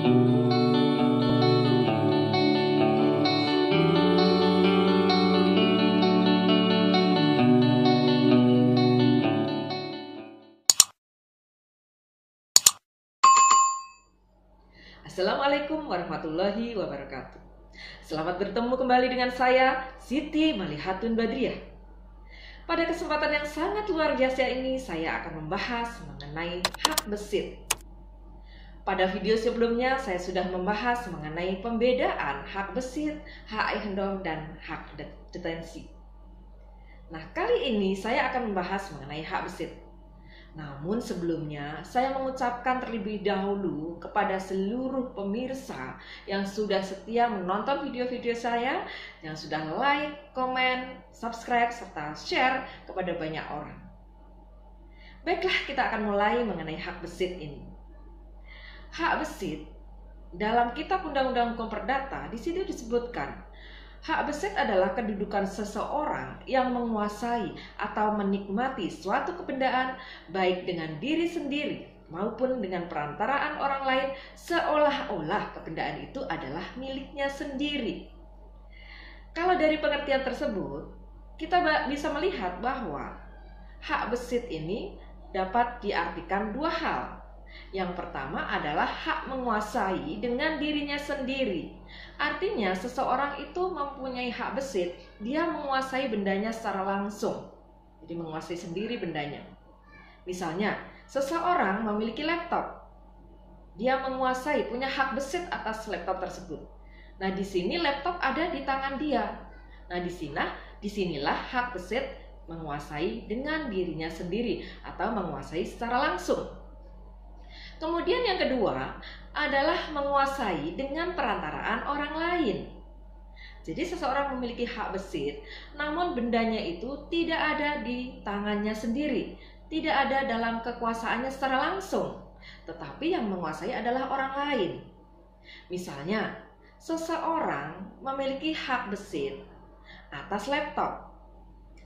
Assalamualaikum warahmatullahi wabarakatuh. Selamat bertemu kembali dengan saya, Siti Malihatun Badriah. Pada kesempatan yang sangat luar biasa ini, saya akan membahas mengenai hak besit. Pada video sebelumnya, saya sudah membahas mengenai pembedaan hak besit, hak eigendom, dan hak detensi. Nah, kali ini saya akan membahas mengenai hak besit. Namun sebelumnya, saya mengucapkan terlebih dahulu kepada seluruh pemirsa yang sudah setia menonton video-video saya, yang sudah like, komen, subscribe, serta share kepada banyak orang. Baiklah, kita akan mulai mengenai hak besit ini. Hak besit dalam Kitab Undang-Undang Hukum Perdata, di situ disebutkan hak besit adalah kedudukan seseorang yang menguasai atau menikmati suatu kebendaan baik dengan diri sendiri maupun dengan perantaraan orang lain, seolah-olah kebendaan itu adalah miliknya sendiri. Kalau dari pengertian tersebut, kita bisa melihat bahwa hak besit ini dapat diartikan dua hal. Yang pertama adalah hak menguasai dengan dirinya sendiri. Artinya seseorang itu mempunyai hak besit, dia menguasai bendanya secara langsung. Jadi menguasai sendiri bendanya. Misalnya, seseorang memiliki laptop. Dia menguasai, punya hak besit atas laptop tersebut. Nah, di sini laptop ada di tangan dia. Nah, disinilah hak besit menguasai dengan dirinya sendiri atau menguasai secara langsung. Kemudian yang kedua adalah menguasai dengan perantaraan orang lain. Jadi seseorang memiliki hak besit, namun bendanya itu tidak ada di tangannya sendiri, tidak ada dalam kekuasaannya secara langsung, tetapi yang menguasai adalah orang lain. Misalnya, seseorang memiliki hak besit atas laptop.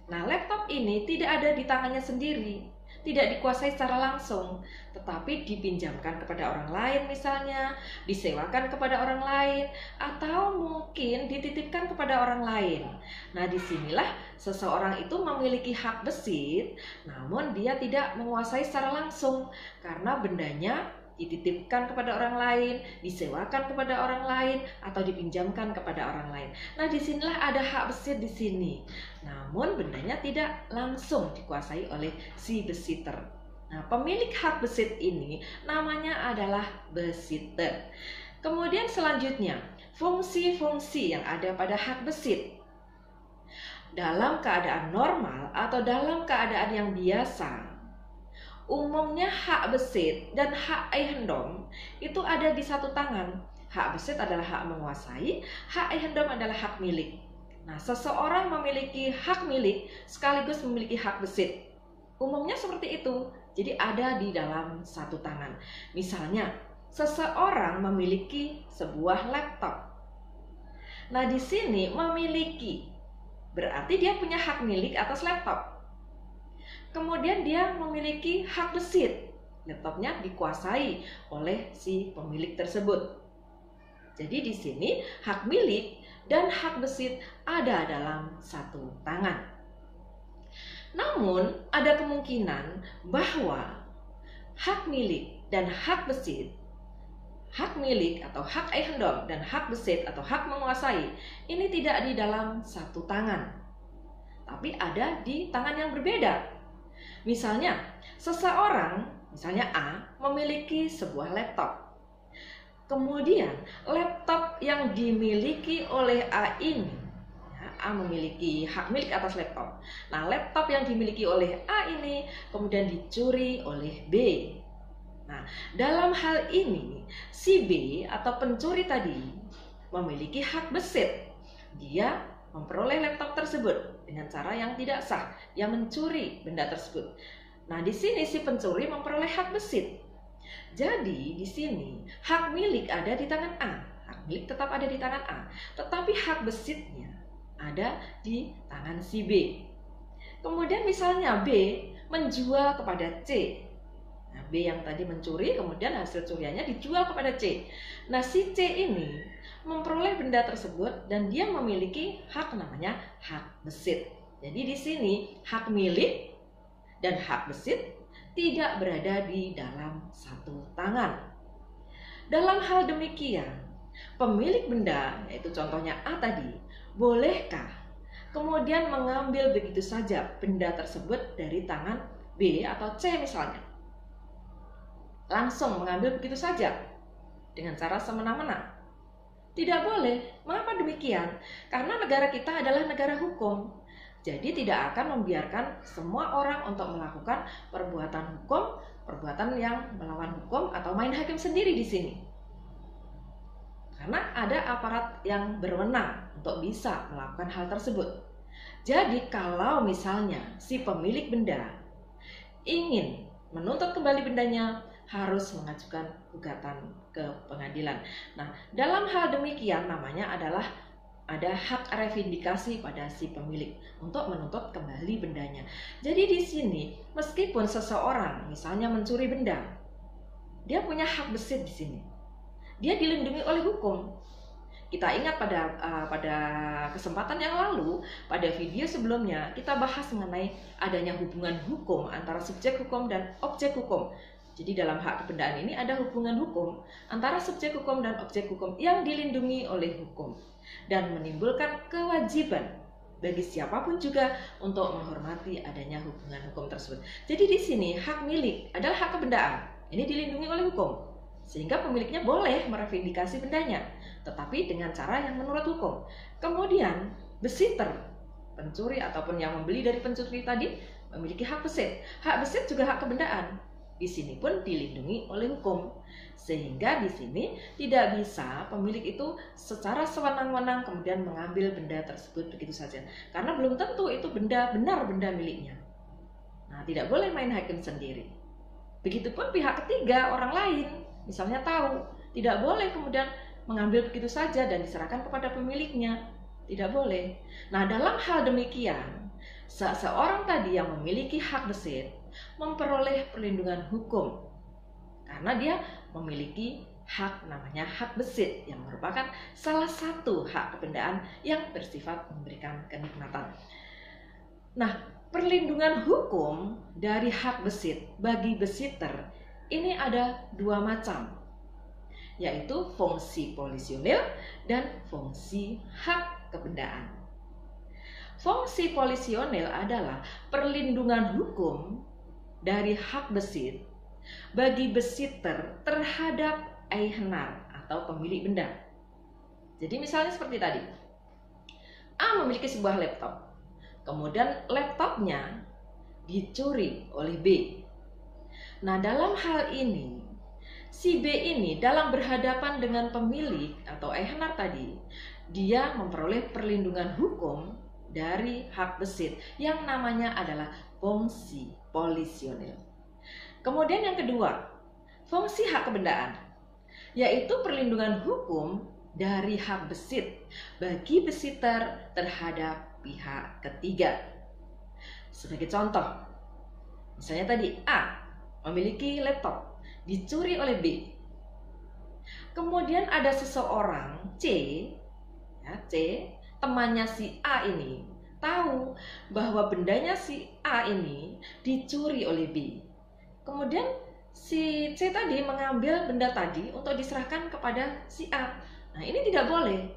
Nah, laptop ini tidak ada di tangannya sendiri, tidak dikuasai secara langsung, tetapi dipinjamkan kepada orang lain misalnya, disewakan kepada orang lain, atau mungkin dititipkan kepada orang lain. Nah, disinilah seseorang itu memiliki hak besit, namun dia tidak menguasai secara langsung, karena bendanya dititipkan kepada orang lain, disewakan kepada orang lain, atau dipinjamkan kepada orang lain. Nah, disinilah ada hak besit di sini. Namun bendanya tidak langsung dikuasai oleh si besiter. Nah, pemilik hak besit ini namanya adalah besiter. Kemudian selanjutnya, fungsi-fungsi yang ada pada hak besit. Dalam keadaan normal atau dalam keadaan yang biasa, umumnya hak besit dan hak eigendom itu ada di satu tangan. Hak besit adalah hak menguasai, hak eigendom adalah hak milik. Nah, seseorang memiliki hak milik sekaligus memiliki hak besit. Umumnya seperti itu. Jadi ada di dalam satu tangan. Misalnya, seseorang memiliki sebuah laptop. Nah, di sini memiliki berarti dia punya hak milik atas laptop. Kemudian dia memiliki hak besit. Laptopnya dikuasai oleh si pemilik tersebut. Jadi di sini hak milik dan hak besit ada dalam satu tangan. Namun ada kemungkinan bahwa hak milik dan hak besit, hak milik atau hak eigendom dan hak besit atau hak menguasai ini tidak di dalam satu tangan, tapi ada di tangan yang berbeda. Misalnya, seseorang, misalnya A, memiliki sebuah laptop. Kemudian, laptop yang dimiliki oleh A ini, A memiliki hak milik atas laptop. Nah, laptop yang dimiliki oleh A ini kemudian dicuri oleh B. Nah, dalam hal ini, si B atau pencuri tadi memiliki hak besit. Dia memperoleh laptop tersebut dengan cara yang tidak sah. Dia mencuri benda tersebut. Nah, di sini si pencuri memperoleh hak besit. Jadi, di sini hak milik ada di tangan A. Hak milik tetap ada di tangan A, tetapi hak besitnya ada di tangan si B. Kemudian misalnya B menjual kepada C. Nah, B yang tadi mencuri, kemudian hasil curiannya dijual kepada C. Nah, si C ini memperoleh benda tersebut dan dia memiliki hak namanya hak besit. Jadi di sini hak milik dan hak besit tidak berada di dalam satu tangan. Dalam hal demikian, pemilik benda, yaitu contohnya A tadi, bolehkah kemudian mengambil begitu saja benda tersebut dari tangan B atau C misalnya? Langsung mengambil begitu saja dengan cara semena-mena? Tidak boleh. Mengapa demikian? Karena negara kita adalah negara hukum. Jadi tidak akan membiarkan semua orang untuk melakukan perbuatan hukum, perbuatan yang melawan hukum atau main hakim sendiri di sini. Karena ada aparat yang berwenang untuk bisa melakukan hal tersebut. Jadi kalau misalnya si pemilik benda ingin menuntut kembali bendanya, harus mengajukan gugatan ke pengadilan. Nah, dalam hal demikian namanya adalah ada hak revindikasi pada si pemilik untuk menuntut kembali bendanya. Jadi di sini meskipun seseorang misalnya mencuri benda, dia punya hak besit di sini. Dia dilindungi oleh hukum. Kita ingat pada kesempatan yang lalu, pada video sebelumnya kita bahas mengenai adanya hubungan hukum antara subjek hukum dan objek hukum. Jadi dalam hak kebendaan ini ada hubungan hukum antara subjek hukum dan objek hukum yang dilindungi oleh hukum dan menimbulkan kewajiban bagi siapapun juga untuk menghormati adanya hubungan hukum tersebut. Jadi di sini hak milik adalah hak kebendaan. Ini dilindungi oleh hukum sehingga pemiliknya boleh merevindikasi bendanya, tetapi dengan cara yang menurut hukum. Kemudian besiter, pencuri ataupun yang membeli dari pencuri tadi memiliki hak besit. Hak besit juga hak kebendaan. Di sini pun dilindungi oleh hukum, sehingga di sini tidak bisa pemilik itu secara sewenang-wenang kemudian mengambil benda tersebut begitu saja, karena belum tentu itu benar benda miliknya. Nah, tidak boleh main hakim sendiri. Begitupun pihak ketiga, orang lain, misalnya tahu, tidak boleh kemudian mengambil begitu saja dan diserahkan kepada pemiliknya, tidak boleh. Nah, dalam hal demikian, seseorang tadi yang memiliki hak besit memperoleh perlindungan hukum karena dia memiliki hak namanya hak besit yang merupakan salah satu hak kebendaan yang bersifat memberikan kenikmatan. Nah, perlindungan hukum dari hak besit bagi besiter ini ada dua macam, yaitu fungsi polisionil dan fungsi hak kebendaan. Fungsi polisionil adalah perlindungan hukum dari hak besit bagi besiter terhadap eigenaar atau pemilik benda. Jadi misalnya seperti tadi, A memiliki sebuah laptop, kemudian laptopnya dicuri oleh B. Nah, dalam hal ini si B ini dalam berhadapan dengan pemilik atau eigenaar tadi, dia memperoleh perlindungan hukum dari hak besit yang namanya adalah fungsi polisionil. Kemudian yang kedua, fungsi hak kebendaan, yaitu perlindungan hukum dari hak besit bagi besiter terhadap pihak ketiga. Sebagai contoh, misalnya tadi A memiliki laptop, dicuri oleh B. Kemudian ada seseorang C, temannya si A ini tahu bahwa bendanya si A ini dicuri oleh B. Kemudian si C tadi mengambil benda tadi untuk diserahkan kepada si A. Nah, ini tidak boleh.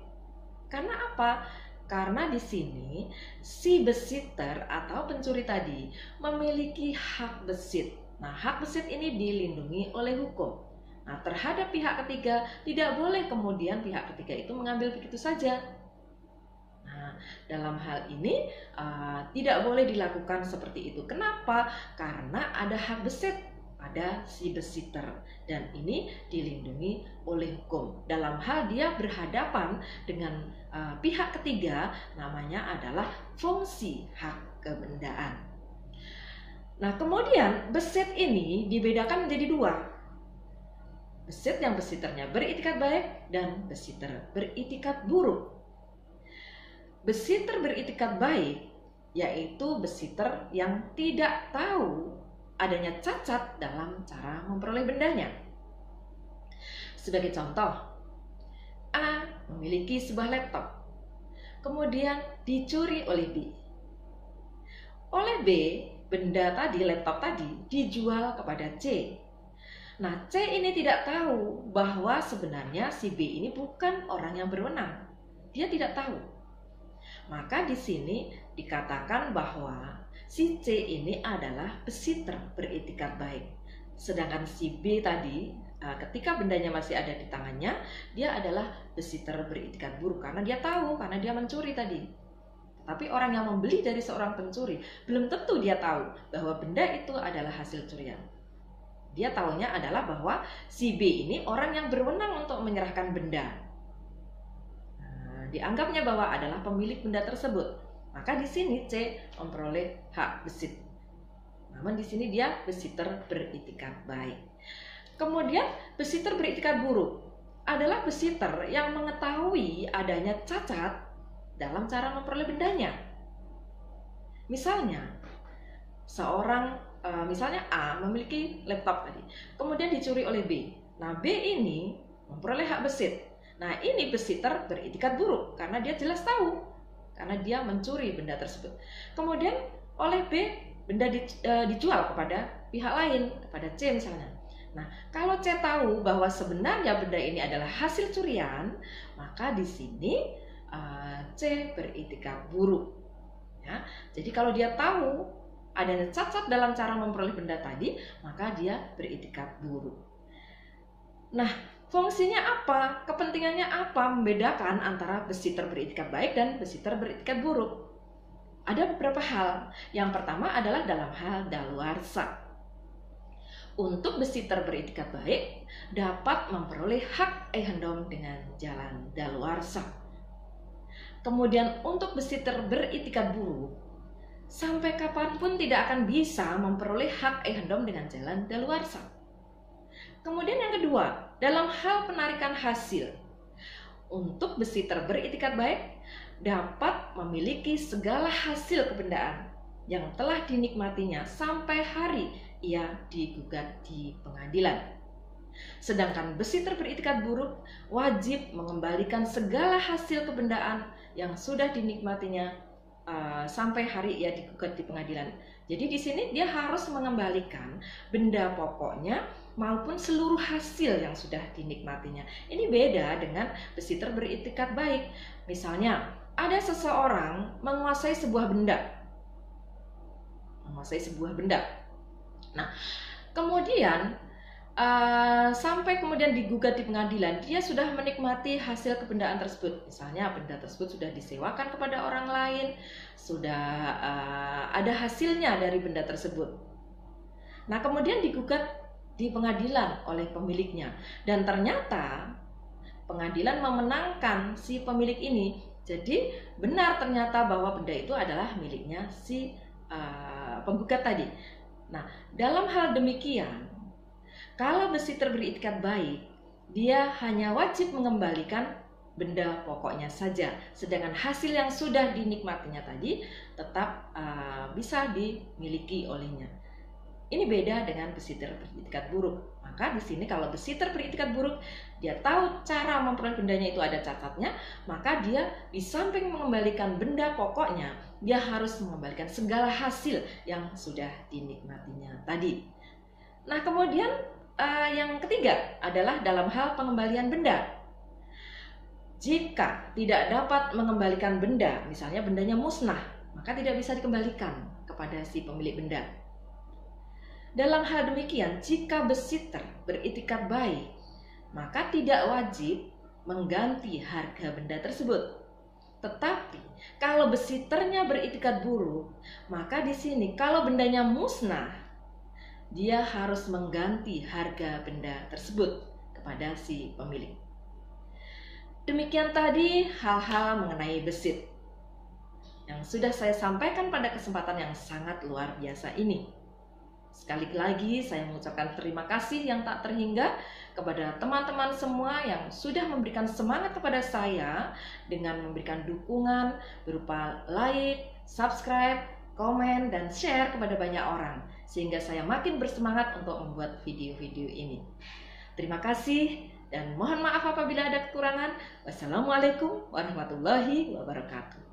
Karena apa? Karena di sini si besiter atau pencuri tadi memiliki hak besit. Nah, hak besit ini dilindungi oleh hukum. Nah, terhadap pihak ketiga tidak boleh kemudian pihak ketiga itu mengambil begitu saja. Nah, dalam hal ini tidak boleh dilakukan seperti itu. Kenapa? Karena ada hak besit pada si besiter dan ini dilindungi oleh hukum. Dalam hal dia berhadapan dengan pihak ketiga, namanya adalah fungsi hak kebendaan. Nah, kemudian besit ini dibedakan menjadi dua. Besit yang besiternya beritikat baik dan besiter beritikat buruk. Besiter beritikat baik yaitu besiter yang tidak tahu adanya cacat dalam cara memperoleh bendanya. Sebagai contoh, A memiliki sebuah laptop, kemudian dicuri oleh B. Oleh B, benda tadi, laptop tadi, dijual kepada C. Nah, C ini tidak tahu bahwa sebenarnya si B ini bukan orang yang berwenang. Dia tidak tahu. Maka di sini dikatakan bahwa si C ini adalah besitter beretikat baik. Sedangkan si B tadi, ketika bendanya masih ada di tangannya, dia adalah besitter beretikat buruk karena dia tahu, karena dia mencuri tadi. Tapi orang yang membeli dari seorang pencuri, belum tentu dia tahu bahwa benda itu adalah hasil curian. Dia taunya adalah bahwa si B ini orang yang berwenang untuk menyerahkan benda. Nah, dianggapnya bahwa adalah pemilik benda tersebut. Maka di sini C memperoleh hak besit. Namun di sini dia besitter beretikat baik. Kemudian besitter beretikat buruk adalah besitter yang mengetahui adanya cacat dalam cara memperoleh bendanya. Misalnya, misalnya A memiliki laptop tadi, kemudian dicuri oleh B. Nah, B ini memperoleh hak besit. Nah, ini besitter beretikat buruk karena dia jelas tahu, karena dia mencuri benda tersebut. Kemudian oleh B, benda dijual kepada pihak lain, kepada C misalnya. Nah, kalau C tahu bahwa sebenarnya benda ini adalah hasil curian, maka di sini C beretikat buruk. Ya, jadi kalau dia tahu adanya cacat dalam cara memperoleh benda tadi, maka dia beretikat buruk. Nah, fungsinya apa? Kepentingannya apa membedakan antara besitter beretikat baik dan besitter beretikat buruk? Ada beberapa hal. Yang pertama adalah dalam hal daluarsa. Untuk besitter beretikat baik dapat memperoleh hak ehendom dengan jalan daluarsa. Kemudian untuk besitter beretikat buruk, sampai kapanpun tidak akan bisa memperoleh hak ehendom dengan jalan daluarsa. Kemudian yang kedua, dalam hal penarikan hasil, untuk besitter beretikat baik dapat memiliki segala hasil kebendaan yang telah dinikmatinya sampai hari ia digugat di pengadilan. Sedangkan besitter beretikat buruk wajib mengembalikan segala hasil kebendaan yang sudah dinikmatinya sampai hari ia digugat di pengadilan. Jadi di sini dia harus mengembalikan benda pokoknya maupun seluruh hasil yang sudah dinikmatinya. Ini beda dengan besitter beretikat baik. Misalnya, ada seseorang menguasai sebuah benda. Nah, kemudian sampai kemudian digugat di pengadilan, dia sudah menikmati hasil kebendaan tersebut. Misalnya benda tersebut sudah disewakan kepada orang lain, sudah ada hasilnya dari benda tersebut. Nah, kemudian digugat di pengadilan oleh pemiliknya, dan ternyata pengadilan memenangkan si pemilik ini. Jadi benar ternyata bahwa benda itu adalah miliknya si penggugat tadi. Nah, dalam hal demikian, kalau besitter beretikat baik, dia hanya wajib mengembalikan benda pokoknya saja, sedangkan hasil yang sudah dinikmatinya tadi tetap bisa dimiliki olehnya. Ini beda dengan besitter beretikat buruk. Maka di sini kalau besitter beretikat buruk, dia tahu cara memperoleh bendanya itu ada cacatnya, maka dia di samping mengembalikan benda pokoknya, dia harus mengembalikan segala hasil yang sudah dinikmatinya tadi. Nah, kemudian yang ketiga adalah dalam hal pengembalian benda. Jika tidak dapat mengembalikan benda, misalnya bendanya musnah, maka tidak bisa dikembalikan kepada si pemilik benda. Dalam hal demikian, jika besitter beretikat baik, maka tidak wajib mengganti harga benda tersebut. Tetapi kalau besitternya beretikat buruk, maka di sini kalau bendanya musnah, dia harus mengganti harga benda tersebut kepada si pemilik. Demikian tadi hal-hal mengenai besit yang sudah saya sampaikan pada kesempatan yang sangat luar biasa ini. Sekali lagi saya mengucapkan terima kasih yang tak terhingga kepada teman-teman semua yang sudah memberikan semangat kepada saya dengan memberikan dukungan berupa like, subscribe, komen, dan share kepada banyak orang, sehingga saya makin bersemangat untuk membuat video-video ini. Terima kasih, dan mohon maaf apabila ada kekurangan. Wassalamualaikum warahmatullahi wabarakatuh.